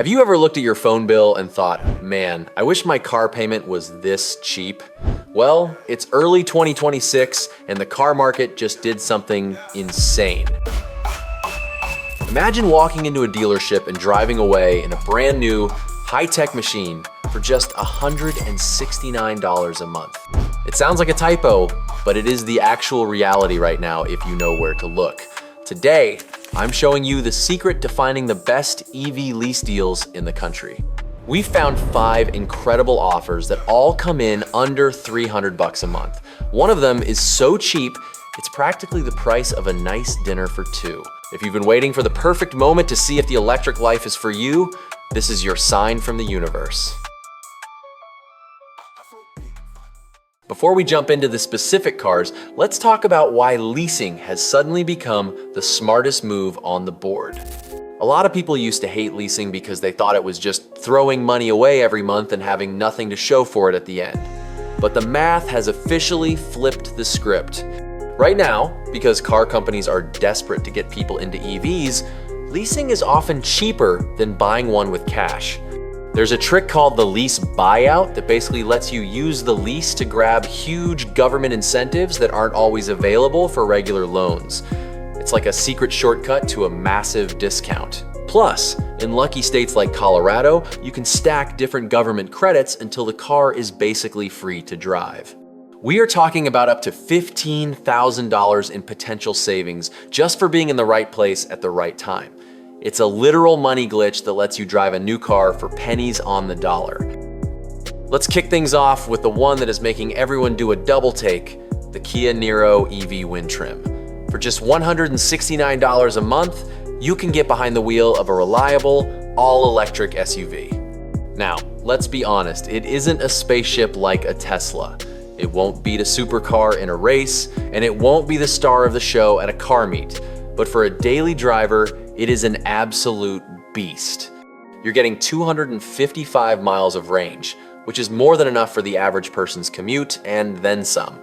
Have you ever looked at your phone bill and thought, man, I wish my car payment was this cheap? Well, it's early 2026 and the car market just did something insane. Imagine walking into a dealership and driving away in a brand new, high-tech machine for just $169 a month. It sounds like a typo, but it is the actual reality right now if you know where to look. Today, I'm showing you the secret to finding the best EV lease deals in the country. We found 5 incredible offers that all come in under $300 a month. One of them is so cheap, it's practically the price of a nice dinner for 2. If you've been waiting for the perfect moment to see if the electric life is for you, this is your sign from the universe. Before we jump into the specific cars, let's talk about why leasing has suddenly become the smartest move on the board. A lot of people used to hate leasing because they thought it was just throwing money away every month and having nothing to show for it at the end. But the math has officially flipped the script. Right now, because car companies are desperate to get people into EVs, leasing is often cheaper than buying one with cash. There's a trick called the lease buyout that basically lets you use the lease to grab huge government incentives that aren't always available for regular loans. It's like a secret shortcut to a massive discount. Plus, in lucky states like Colorado, you can stack different government credits until the car is basically free to drive. We are talking about up to $15,000 in potential savings just for being in the right place at the right time. It's a literal money glitch that lets you drive a new car for pennies on the dollar. Let's kick things off with the one that is making everyone do a double take, the Kia Niro EV wind trim. For just $169 a month, you can get behind the wheel of a reliable, all-electric SUV. Now, let's be honest, it isn't a spaceship like a Tesla. It won't beat a supercar in a race, and it won't be the star of the show at a car meet. But for a daily driver, it is an absolute beast. You're getting 255 miles of range, which is more than enough for the average person's commute and then some.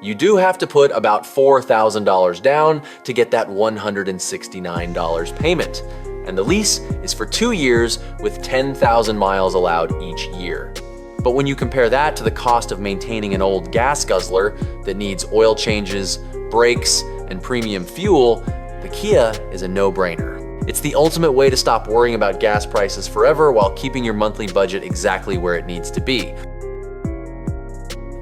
You do have to put about $4,000 down to get that $169 payment. And the lease is for 2 years with 10,000 miles allowed each year. But when you compare that to the cost of maintaining an old gas guzzler that needs oil changes, brakes, and premium fuel, the Kia is a no-brainer. It's the ultimate way to stop worrying about gas prices forever while keeping your monthly budget exactly where it needs to be.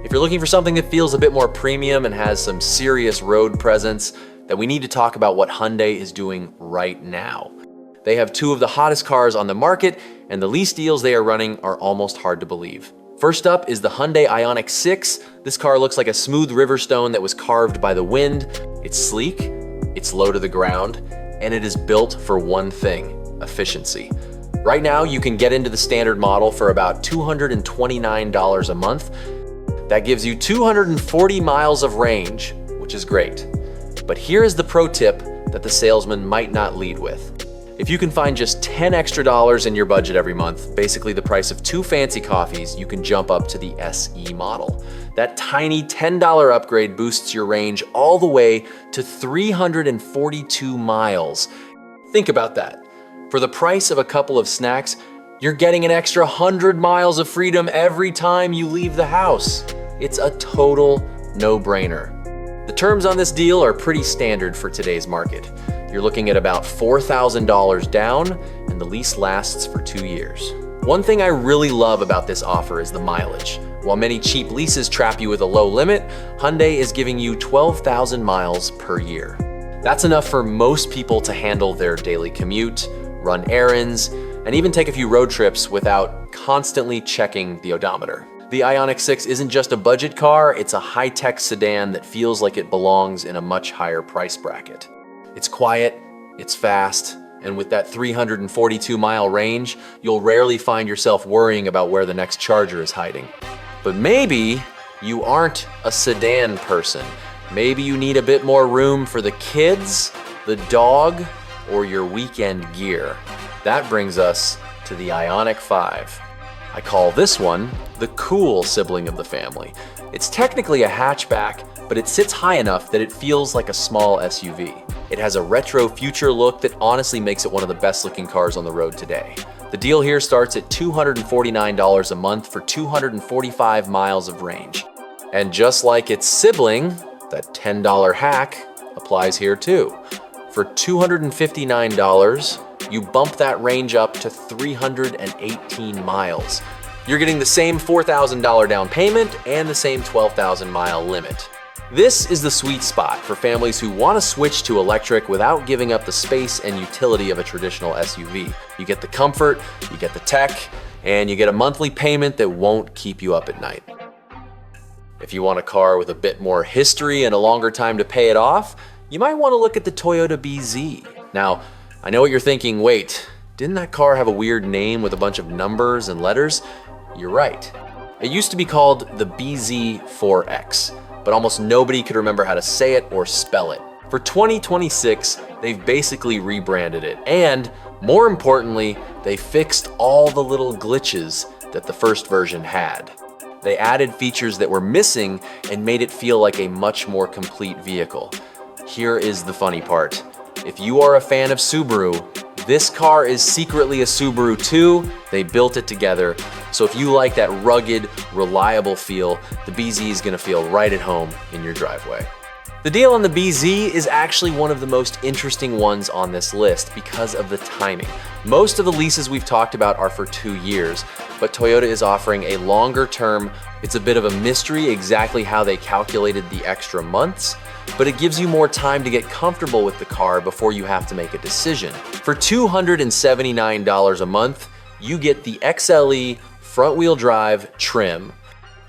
If you're looking for something that feels a bit more premium and has some serious road presence, then we need to talk about what Hyundai is doing right now. They have 2 of the hottest cars on the market, and the lease deals they are running are almost hard to believe. First up is the Hyundai Ioniq 6. This car looks like a smooth river stone that was carved by the wind. It's sleek, it's low to the ground, and it is built for one thing: efficiency. Right now, you can get into the standard model for about $229 a month. That gives you 240 miles of range, which is great. But here is the pro tip that the salesman might not lead with. If you can find just $10 extra in your budget every month, basically the price of 2 fancy coffees, you can jump up to the SE model. That tiny $10 upgrade boosts your range all the way to 342 miles. Think about that. For the price of a couple of snacks, you're getting an extra 100 miles of freedom every time you leave the house. It's a total no-brainer. The terms on this deal are pretty standard for today's market. You're looking at about $4,000 down, and the lease lasts for 2 years. One thing I really love about this offer is the mileage. While many cheap leases trap you with a low limit, Hyundai is giving you 12,000 miles per year. That's enough for most people to handle their daily commute, run errands, and even take a few road trips without constantly checking the odometer. The Ioniq 6 isn't just a budget car, it's a high-tech sedan that feels like it belongs in a much higher price bracket. It's quiet, it's fast, and with that 342-mile range, you'll rarely find yourself worrying about where the next charger is hiding. But maybe you aren't a sedan person. Maybe you need a bit more room for the kids, the dog, or your weekend gear. That brings us to the Ioniq 5. I call this one the cool sibling of the family. It's technically a hatchback, but it sits high enough that it feels like a small SUV. It has a retro future look that honestly makes it one of the best looking cars on the road today. The deal here starts at $249 a month for 245 miles of range. And just like its sibling, that $10 hack applies here too. For $259, you bump that range up to 318 miles. You're getting the same $4,000 down payment and the same 12,000 mile limit. This is the sweet spot for families who want to switch to electric without giving up the space and utility of a traditional SUV. You get the comfort, you get the tech, and you get a monthly payment that won't keep you up at night. If you want a car with a bit more history and a longer time to pay it off, you might want to look at the Toyota BZ. Now, I know what you're thinking, wait, didn't that car have a weird name with a bunch of numbers and letters? You're right. It used to be called the BZ4X, but almost nobody could remember how to say it or spell it. For 2026, they've basically rebranded it, and more importantly, they fixed all the little glitches that the first version had. They added features that were missing and made it feel like a much more complete vehicle. Here is the funny part. If you are a fan of Subaru, this car is secretly a Subaru too. They built it together. So if you like that rugged, reliable feel, the BZ is gonna feel right at home in your driveway. The deal on the BZ is actually one of the most interesting ones on this list because of the timing. Most of the leases we've talked about are for 2 years, but Toyota is offering a longer term. It's a bit of a mystery exactly how they calculated the extra months, but it gives you more time to get comfortable with the car before you have to make a decision. For $279 a month, you get the XLE front-wheel drive trim.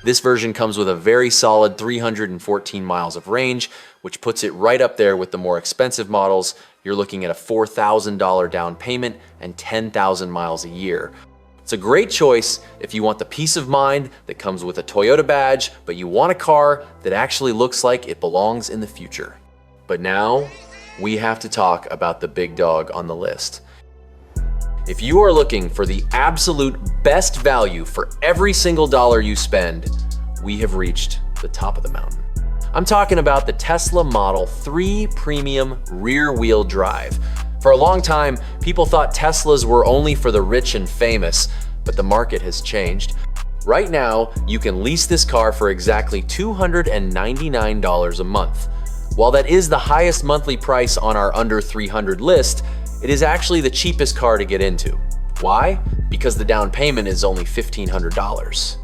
This version comes with a very solid 314 miles of range, which puts it right up there with the more expensive models. You're looking at a $4,000 down payment and 10,000 miles a year. It's a great choice if you want the peace of mind that comes with a Toyota badge, but you want a car that actually looks like it belongs in the future. But now, we have to talk about the big dog on the list. If you are looking for the absolute best value for every single dollar you spend, we have reached the top of the mountain. I'm talking about the Tesla Model 3 Premium rear-wheel drive. For a long time, people thought Teslas were only for the rich and famous, but the market has changed. Right now, you can lease this car for exactly $299 a month. While that is the highest monthly price on our under 300 list, it is actually the cheapest car to get into. Why? Because the down payment is only $1,500.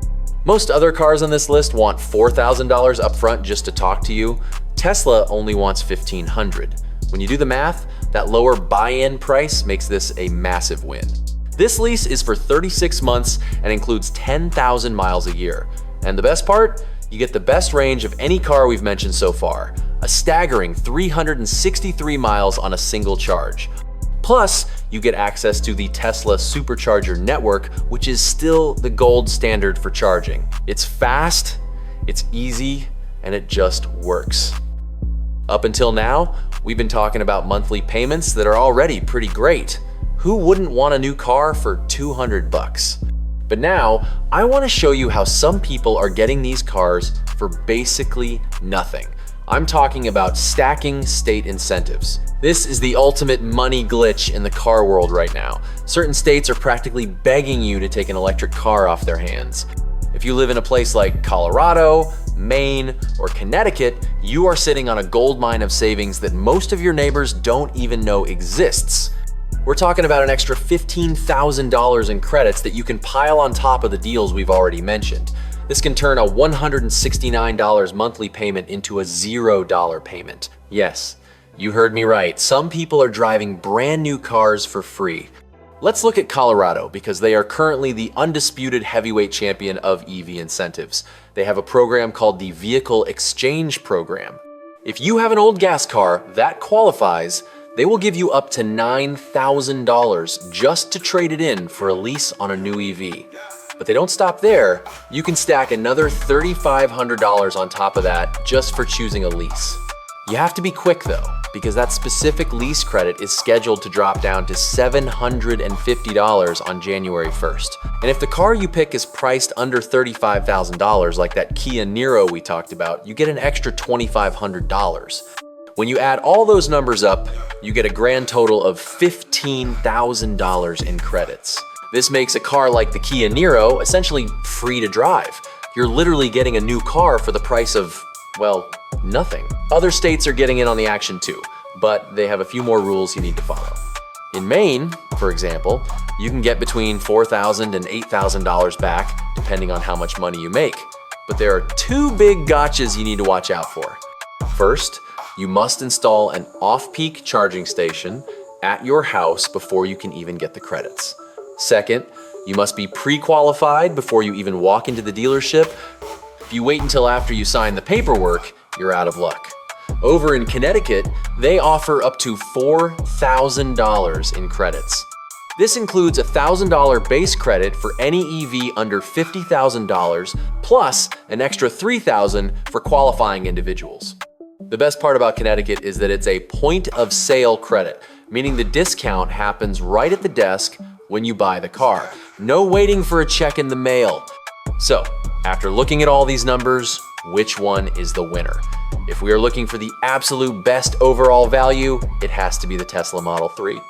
Most other cars on this list want $4,000 up front just to talk to you. Tesla only wants $1,500. When you do the math, that lower buy-in price makes this a massive win. This lease is for 36 months and includes 10,000 miles a year. And the best part? You get the best range of any car we've mentioned so far, a staggering 363 miles on a single charge. Plus, you get access to the Tesla Supercharger network, which is still the gold standard for charging. It's fast, it's easy, and it just works. Up until now, we've been talking about monthly payments that are already pretty great. Who wouldn't want a new car for $200? But now, I want to show you how some people are getting these cars for basically nothing. I'm talking about stacking state incentives. This is the ultimate money glitch in the car world right now. Certain states are practically begging you to take an electric car off their hands. If you live in a place like Colorado, Maine, or Connecticut, you are sitting on a gold mine of savings that most of your neighbors don't even know exists. We're talking about an extra $15,000 in credits that you can pile on top of the deals we've already mentioned. This can turn a $169 monthly payment into a $0 payment. Yes, you heard me right. Some people are driving brand new cars for free. Let's look at Colorado because they are currently the undisputed heavyweight champion of EV incentives. They have a program called the Vehicle Exchange Program. If you have an old gas car that qualifies, they will give you up to $9,000 just to trade it in for a lease on a new EV. But they don't stop there. You can stack another $3,500 on top of that just for choosing a lease. You have to be quick though, because that specific lease credit is scheduled to drop down to $750 on January 1st. And if the car you pick is priced under $35,000, like that Kia Niro we talked about, you get an extra $2,500. When you add all those numbers up, you get a grand total of $15,000 in credits. This makes a car like the Kia Niro essentially free to drive. You're literally getting a new car for the price of, well, nothing. Other states are getting in on the action too, but they have a few more rules you need to follow. In Maine, for example, you can get between $4,000 and $8,000 back, depending on how much money you make. But there are two big gotchas you need to watch out for. First, you must install an off-peak charging station at your house before you can even get the credits. Second, you must be pre-qualified before you even walk into the dealership. If you wait until after you sign the paperwork, you're out of luck. Over in Connecticut, they offer up to $4,000 in credits. This includes a $1,000 base credit for any EV under $50,000, plus an extra $3,000 for qualifying individuals. The best part about Connecticut is that it's a point of sale credit, meaning the discount happens right at the desk when you buy the car. No waiting for a check in the mail. So, after looking at all these numbers, which one is the winner? If we are looking for the absolute best overall value, it has to be the Tesla Model 3.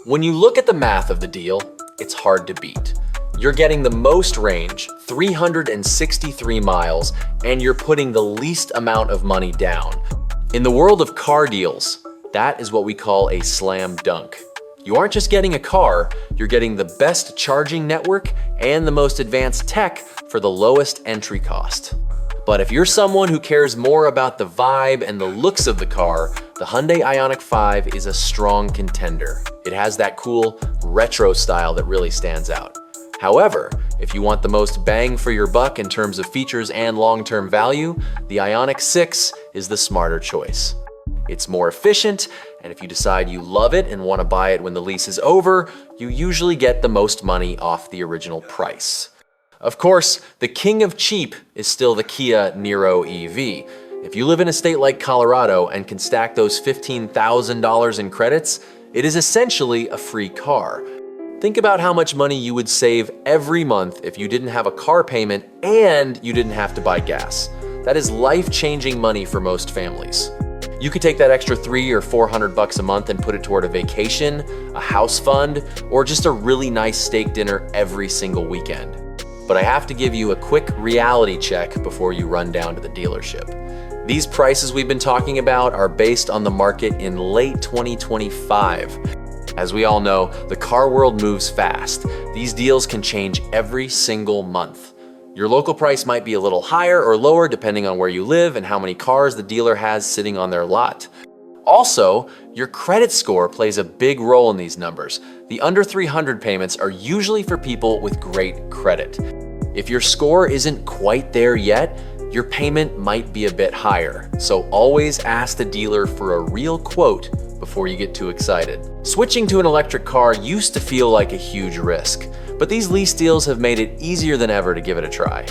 When you look at the math of the deal, it's hard to beat. You're getting the most range, 363 miles, and you're putting the least amount of money down. In the world of car deals, that is what we call a slam dunk. You aren't just getting a car, you're getting the best charging network and the most advanced tech for the lowest entry cost. But if you're someone who cares more about the vibe and the looks of the car, the Hyundai Ioniq 5 is a strong contender. It has that cool retro style that really stands out. However, if you want the most bang for your buck in terms of features and long-term value, the Ioniq 6 is the smarter choice. It's more efficient, and if you decide you love it and want to buy it when the lease is over, you usually get the most money off the original price. Of course, the king of cheap is still the Kia Niro EV. If you live in a state like Colorado and can stack those $15,000 in credits, it is essentially a free car. Think about how much money you would save every month if you didn't have a car payment and you didn't have to buy gas. That is life-changing money for most families. You could take that extra $300 or $400 a month and put it toward a vacation, a house fund, or just a really nice steak dinner every single weekend. But I have to give you a quick reality check before you run down to the dealership. These prices we've been talking about are based on the market in late 2025. As we all know, the car world moves fast. These deals can change every single month. Your local price might be a little higher or lower depending on where you live and how many cars the dealer has sitting on their lot. Also, your credit score plays a big role in these numbers. The under 300 payments are usually for people with great credit. If your score isn't quite there yet, your payment might be a bit higher. So always ask the dealer for a real quote before you get too excited. Switching to an electric car used to feel like a huge risk, but these lease deals have made it easier than ever to give it a try.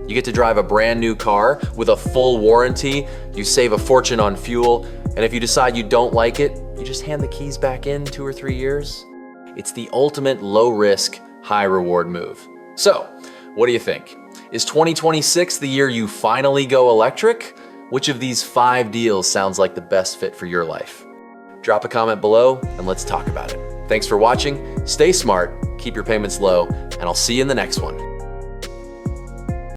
You get to drive a brand new car with a full warranty, you save a fortune on fuel, and if you decide you don't like it, you just hand the keys back in 2 or 3 years. It's the ultimate low-risk, high-reward move. So, what do you think? Is 2026 the year you finally go electric? Which of these 5 deals sounds like the best fit for your life? Drop a comment below and let's talk about it. Thanks for watching, stay smart, keep your payments low, and I'll see you in the next one.